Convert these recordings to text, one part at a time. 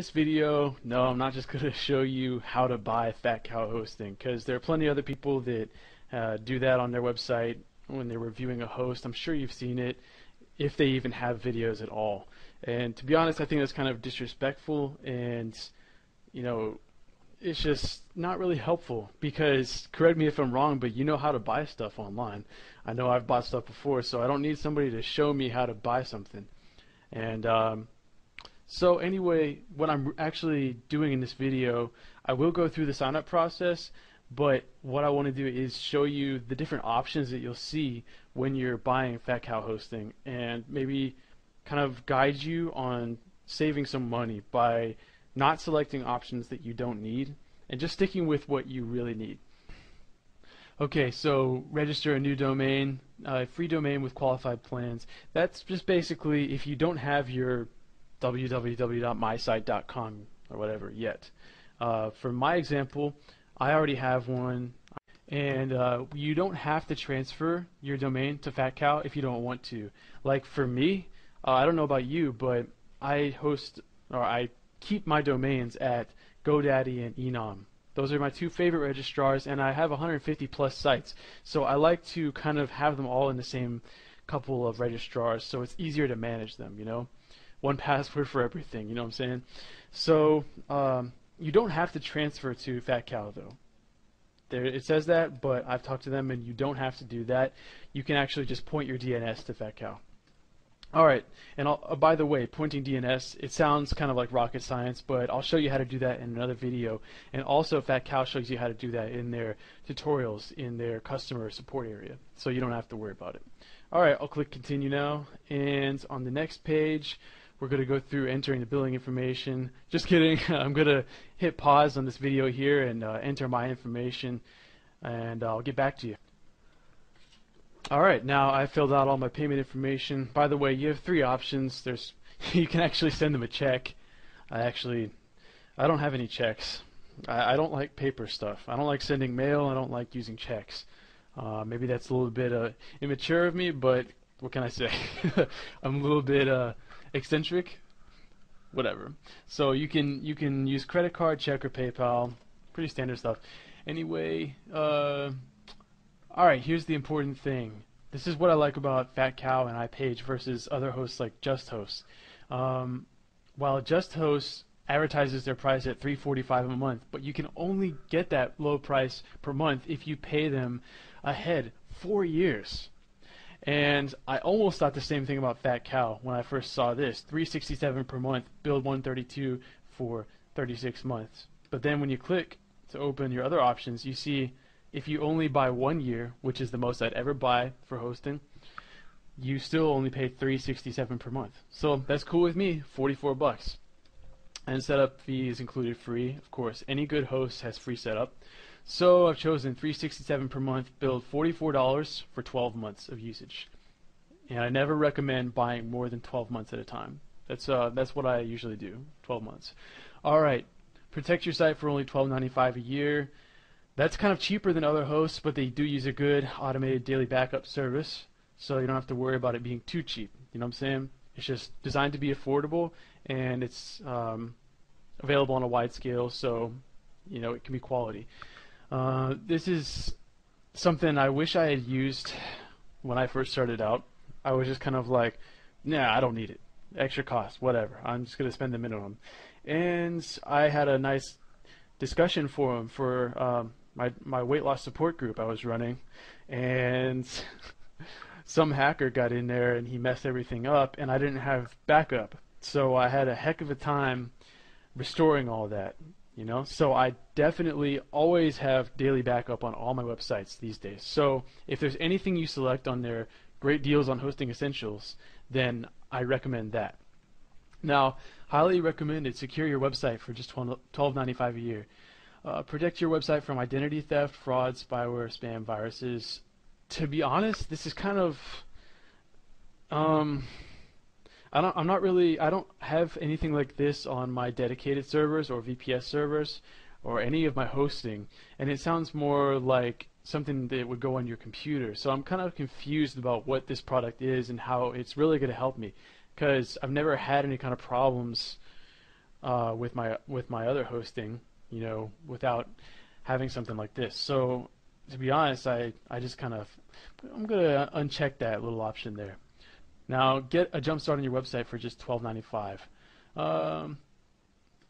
This video, no, I'm not just going to show you how to buy FatCow hosting, because there are plenty of other people that do that on their website when they're reviewing a host. I'm sure you've seen it, if they even have videos at all. And to be honest, I think that's kind of disrespectful, and it's just not really helpful, because, correct me if I'm wrong, but you know how to buy stuff online. I know I've bought stuff before, so I don't need somebody to show me how to buy something. And so anyway, what I'm actually doing in this video, I will go through the sign up process, but what I want to do is show you the different options that you'll see when you're buying FatCow hosting, and maybe kind of guide you on saving some money by not selecting options that you don't need and just sticking with what you really need. Okay, so register a new domain, free domain with qualified plans. That's just basically if you don't have your www.mysite.com or whatever yet. For my example, I already have one, and you don't have to transfer your domain to FatCow if you don't want to. Like for me, I don't know about you, but I keep my domains at GoDaddy and Enom. Those are my two favorite registrars, and I have 150 plus sites. So I like to kind of have them all in the same couple of registrars, so it's easier to manage them, One password for everything, you know what I'm saying? So you don't have to transfer to FatCow though. It says that, but I've talked to them and you don't have to do that. You can actually just point your DNS to FatCow. Alright, and by the way, pointing DNS, it sounds kind of like rocket science, but I'll show you how to do that in another video. And also FatCow shows you how to do that in their tutorials in their customer support area, so you don't have to worry about it. Alright, I'll click continue now, and on the next page we're going to go through entering the billing information. Just kidding, I'm going to hit pause on this video here and enter my information, and I'll get back to you. Alright, now I filled out all my payment information. By the way, you have three options. You can actually send them a check. I don't have any checks. I don't like paper stuff. I don't like sending mail. I don't like using checks. Maybe that's a little bit immature of me, but what can I say? I'm a little bit eccentric. Whatever. So you can use credit card, check, or PayPal. Pretty standard stuff. Anyway, alright, here's the important thing. This is what I like about FatCow and iPage versus other hosts like JustHost. While JustHost advertises their price at $3.45 a month, but you can only get that low price per month if you pay them ahead 4 years. And I almost thought the same thing about FatCow when I first saw this. $367 per month, billed $132 for 36 months. But then when you click to open your other options, you see if you only buy 1 year, which is the most I'd ever buy for hosting, you still only pay $367 per month. So that's cool with me, 44 bucks. And setup fee is included free. Of course, any good host has free setup. So I've chosen $367 per month, billed $44 for 12 months of usage. And I never recommend buying more than 12 months at a time. That's what I usually do, 12 months. Alright, protect your site for only $12.95 a year. That's kind of cheaper than other hosts, but they do use a good automated daily backup service, so you don't have to worry about it being too cheap. You know what I'm saying? It's just designed to be affordable, and it's available on a wide scale, so it can be quality. This is something I wish I had used when I first started out. I was just kind of like, nah, I don't need it. Extra cost, whatever. I'm just going to spend the minimum. And I had a nice discussion forum for my weight loss support group I was running, and some hacker got in there and he messed everything up, and I didn't have backup. So I had a heck of a time restoring all that. So I definitely always have daily backup on all my websites these days. So if there's anything you select on their great deals on hosting essentials, then I recommend that. Now, highly recommended, secure your website for just $12.95 a year. Protect your website from identity theft, fraud, spyware, spam, viruses. To be honest, this is kind of I don't have anything like this on my dedicated servers or VPS servers or any of my hosting, and it sounds more like something that would go on your computer. So I'm kind of confused about what this product is and how it's really going to help me, because I've never had any kind of problems with my other hosting, without having something like this. So to be honest, I just I'm gonna uncheck that little option there. Now get a jump start on your website for just $12.95.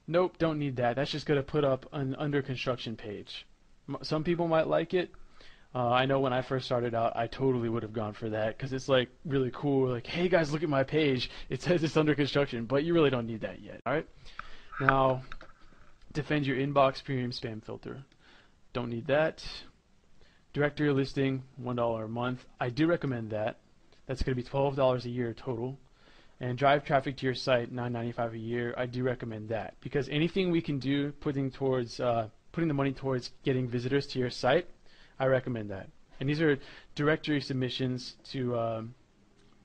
Nope, don't need that. That's just gonna put up an under construction page. Some people might like it. I know when I first started out, I totally would have gone for that because it's like really cool. Like, hey guys, look at my page. It says it's under construction, but you really don't need that yet. All right. Now, defend your inbox premium spam filter. Don't need that. Directory listing, $1 a month. I do recommend that. That's going to be $12 a year total. And drive traffic to your site, $9.95 a year. I do recommend that because anything we can do putting the money towards getting visitors to your site, I recommend that. And these are directory submissions to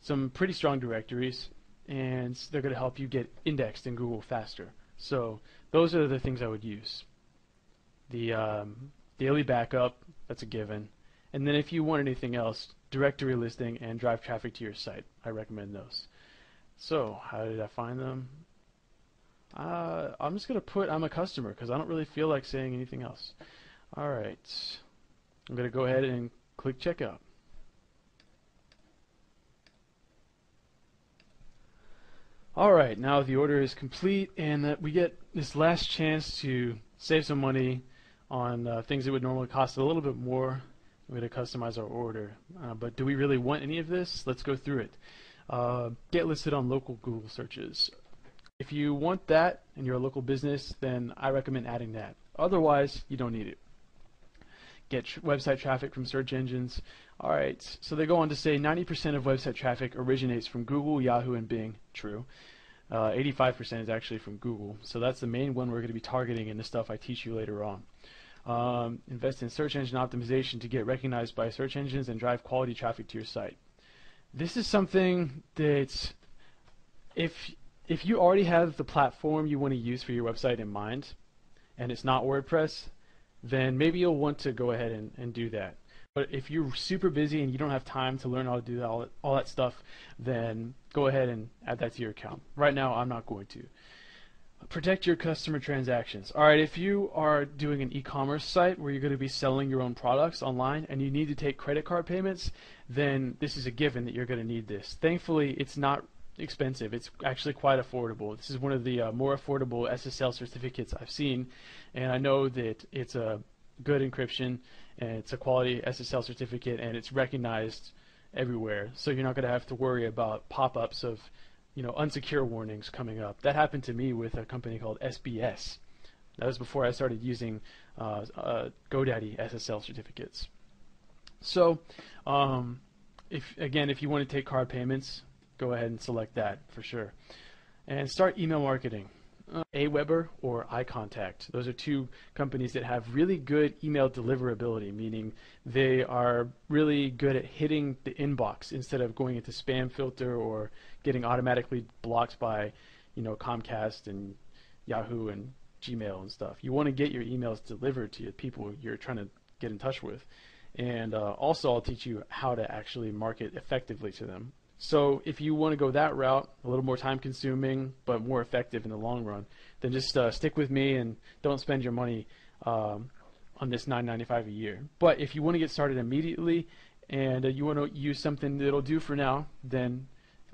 some pretty strong directories, and they're going to help you get indexed in Google faster. So those are the things I would use. The daily backup, that's a given. And then if you want anything else, directory listing and drive traffic to your site. I recommend those. So how did I find them? I'm just going to put I'm a customer because I don't really feel like saying anything else. All right. I'm going to go ahead and click checkout. Alright, now the order is complete and we get this last chance to save some money on things that would normally cost a little bit more. We're going to customize our order. But do we really want any of this? Let's go through it. Get listed on local Google searches. If you want that and you're a local business, then I recommend adding that. Otherwise, you don't need it. Get website traffic from search engines. Alright, so they go on to say 90% of website traffic originates from Google, Yahoo, and Bing. True. 85% is actually from Google. So that's the main one we're going to be targeting in the stuff I teach you later on. Invest in search engine optimization to get recognized by search engines and drive quality traffic to your site. This is something that if you already have the platform you want to use for your website in mind, and it's not WordPress, then maybe you'll want to go ahead and do that. But if you're super busy and you don't have time to learn how to do all that stuff, then go ahead and add that to your account. Right now, I'm not going to. Protect your customer transactions. Alright, if you are doing an e-commerce site where you're going to be selling your own products online and you need to take credit card payments, then this is a given that you're going to need this. Thankfully, it's not expensive. It's actually quite affordable. This is one of the more affordable SSL certificates I've seen, and I know that it's a good encryption and it's a quality SSL certificate and it's recognized everywhere, so you're not going to have to worry about pop-ups of unsecure warnings coming up. That happened to me with a company called SBS. That was before I started using GoDaddy SSL certificates. So if you want to take card payments, go ahead and select that for sure. And start email marketing. Aweber or iContact. Those are two companies that have really good email deliverability, meaning they are really good at hitting the inbox instead of going into spam filter or getting automatically blocked by Comcast and Yahoo and Gmail and stuff. You want to get your emails delivered to the people you're trying to get in touch with. And also I'll teach you how to actually market effectively to them. So if you want to go that route, a little more time consuming but more effective in the long run, then just stick with me and don't spend your money on this $9.95 a year. But if you want to get started immediately and you want to use something that'll do for now, then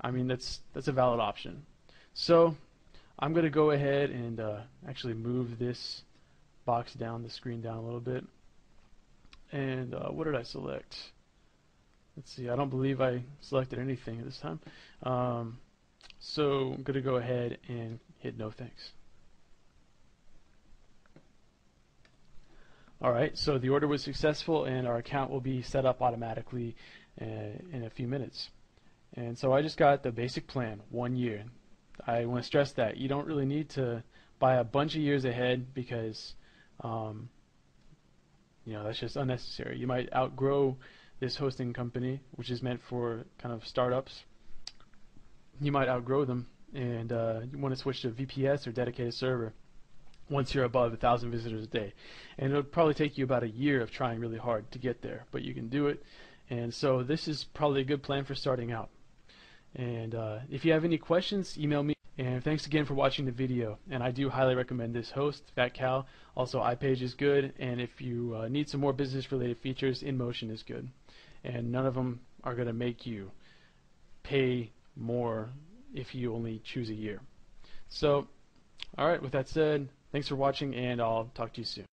that's a valid option. So I'm going to go ahead and actually move this box down, the screen down a little bit. And what did I select? Let's see, I don't believe I selected anything at this time. So I'm going to go ahead and hit no thanks. Alright, so the order was successful and our account will be set up automatically in a few minutes. And so I just got the basic plan, 1 year. I want to stress that you don't really need to buy a bunch of years ahead because that's just unnecessary. You might outgrow this hosting company, which is meant for kind of startups. You might outgrow them and you want to switch to VPS or dedicated server once you're above 1,000 visitors a day. And it'll probably take you about a year of trying really hard to get there, but you can do it. And so this is probably a good plan for starting out. And if you have any questions, email me. And thanks again for watching the video. And I do highly recommend this host, FatCow. Also, iPage is good, and if you need some more business-related features, InMotion is good. And none of them are going to make you pay more if you only choose a year. So, alright, with that said, thanks for watching, and I'll talk to you soon.